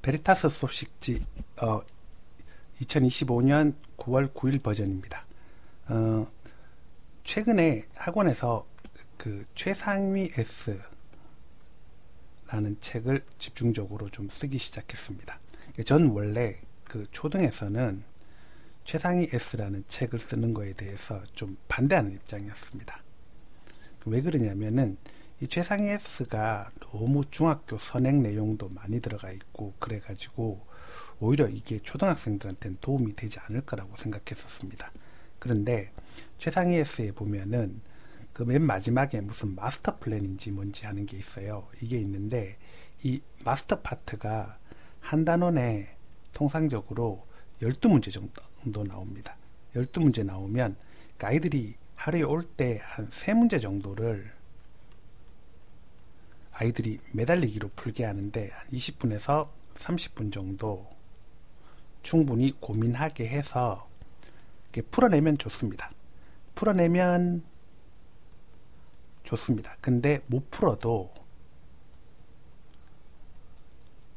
베리타스 소식지 2025년 9월 9일 버전입니다. 최근에 학원에서 그 최상위 S라는 책을 집중적으로 좀 쓰기 시작했습니다. 전 원래 그 초등에서는 최상위 S라는 책을 쓰는 거에 대해서 좀 반대하는 입장이었습니다. 왜 그러냐면은 이 최상위 S가 너무 중학교 선행 내용도 많이 들어가 있고 그래가지고 오히려 이게 초등학생들한테는 도움이 되지 않을 거라고 생각했었습니다. 그런데 최상위 S에 보면은 그 맨 마지막에 무슨 마스터 플랜인지 뭔지 하는 게 있어요. 이게 있는데 이 마스터 파트가 한 단원에 통상적으로 12문제 정도 나옵니다. 12문제 나오면 아이들이 하루에 올 때 한 3문제 정도를 아이들이 매달리기로 풀게 하는데 한 20분에서 30분 정도 충분히 고민하게 해서 이렇게 풀어내면 좋습니다. 풀어내면 좋습니다. 근데 못 풀어도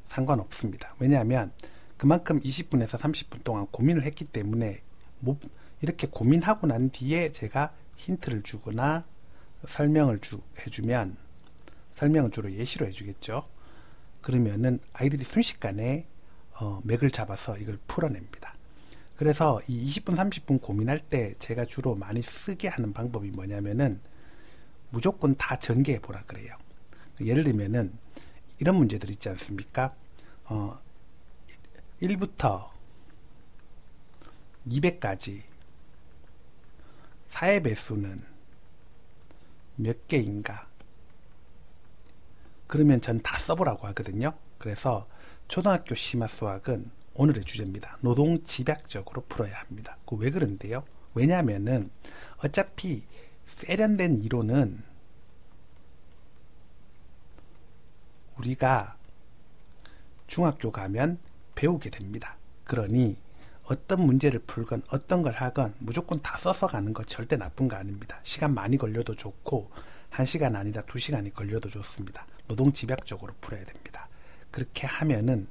상관없습니다. 왜냐하면 그만큼 20분에서 30분 동안 고민을 했기 때문에 이렇게 고민하고 난 뒤에 제가 힌트를 주거나 설명을 해주면 설명은 주로 예시로 해주겠죠. 그러면은 아이들이 순식간에 맥을 잡아서 이걸 풀어냅니다. 그래서 이 20분 30분 고민할 때 제가 주로 많이 쓰게 하는 방법이 뭐냐면은 무조건 다 전개해 보라 그래요. 예를 들면은 이런 문제들 있지 않습니까? 1부터 200까지 4의 배수는 몇 개인가? 그러면 전 다 써보라고 하거든요. 그래서 초등학교 심화 수학은 오늘의 주제입니다. 노동 집약적으로 풀어야 합니다. 왜 그런데요? 왜냐하면은 어차피 세련된 이론은 우리가 중학교 가면 배우게 됩니다. 그러니 어떤 문제를 풀건 어떤 걸 하건 무조건 다 써서 가는 거 절대 나쁜 거 아닙니다. 시간 많이 걸려도 좋고 1시간 아니라 2시간이 걸려도 좋습니다. 노동 집약적으로 풀어야 됩니다. 그렇게 하면은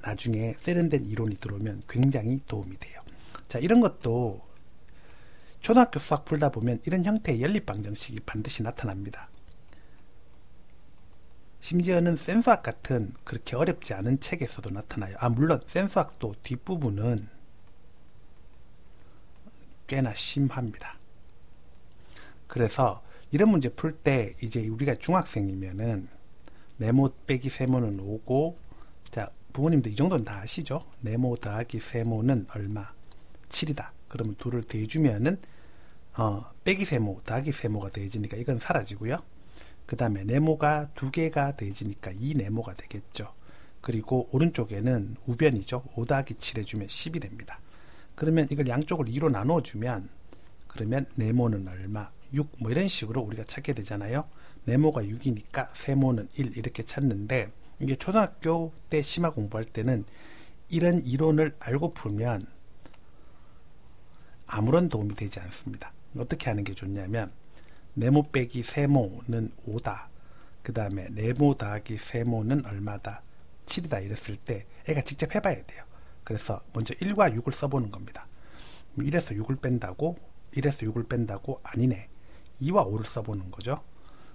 나중에 세련된 이론이 들어오면 굉장히 도움이 돼요. 자, 이런 것도 초등학교 수학 풀다 보면 이런 형태의 연립방정식이 반드시 나타납니다. 심지어는 센수학 같은 그렇게 어렵지 않은 책에서도 나타나요. 물론 센수학도 뒷부분은 꽤나 심합니다. 그래서 이런 문제 풀 때 이제 우리가 중학생이면은 네모 빼기 세모는 5고, 자, 부모님도 이 정도는 다 아시죠? 네모 더하기 세모는 얼마? 7이다. 그러면 2를 더해주면은 빼기 세모 더하기 세모가 더해지니까 이건 사라지고요. 그 다음에 네모가 2개가 더해지니까 2네모가 되겠죠. 그리고 오른쪽에는 우변이죠. 5 더하기 7 해주면 10이 됩니다. 그러면 이걸 양쪽을 2로 나눠주면 그러면 네모는 얼마? 6 뭐 이런 식으로 우리가 찾게 되잖아요. 네모가 6이니까 세모는 1 이렇게 찾는데 이게 초등학교 때 심화 공부할 때는 이런 이론을 알고 풀면 아무런 도움이 되지 않습니다. 어떻게 하는 게 좋냐면 네모 빼기 세모는 5다. 그 다음에 네모 더하기 세모는 얼마다? 7이다 이랬을 때 애가 직접 해봐야 돼요. 그래서 먼저 1과 6을 써보는 겁니다. 1에서 6을 뺀다고? 1에서 6을 뺀다고? 아니네. 2와 5를 써보는 거죠.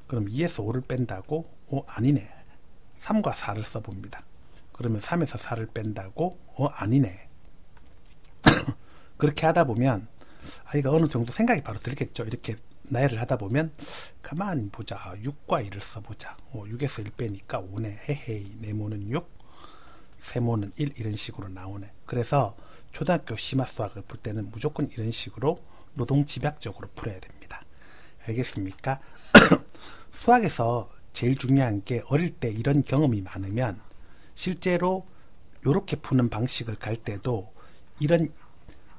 그럼 2에서 5를 뺀다고? 아니네. 3과 4를 써봅니다. 그러면 3에서 4를 뺀다고? 아니네. 그렇게 하다 보면 아이가 어느 정도 생각이 바로 들겠죠. 이렇게 나열을 하다 보면 가만히 보자. 6과 1을 써보자. 6에서 1 빼니까 5네. 헤헤이. 네모는 6, 세모는 1 이런 식으로 나오네. 그래서 초등학교 심화 수학을 풀 때는 무조건 이런 식으로 노동 집약적으로 풀어야 됩니다. 알겠습니까? 수학에서 제일 중요한 게 어릴 때 이런 경험이 많으면 실제로 이렇게 푸는 방식을 갈 때도 이런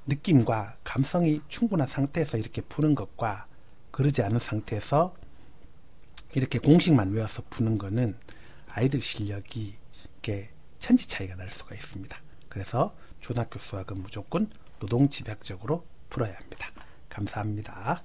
느낌과 감성이 충분한 상태에서 이렇게 푸는 것과 그러지 않은 상태에서 이렇게 공식만 외워서 푸는 거는 아이들 실력이 이렇게 천지 차이가 날 수가 있습니다. 그래서 초등학교 수학은 무조건 노동 집약적으로 풀어야 합니다. 감사합니다.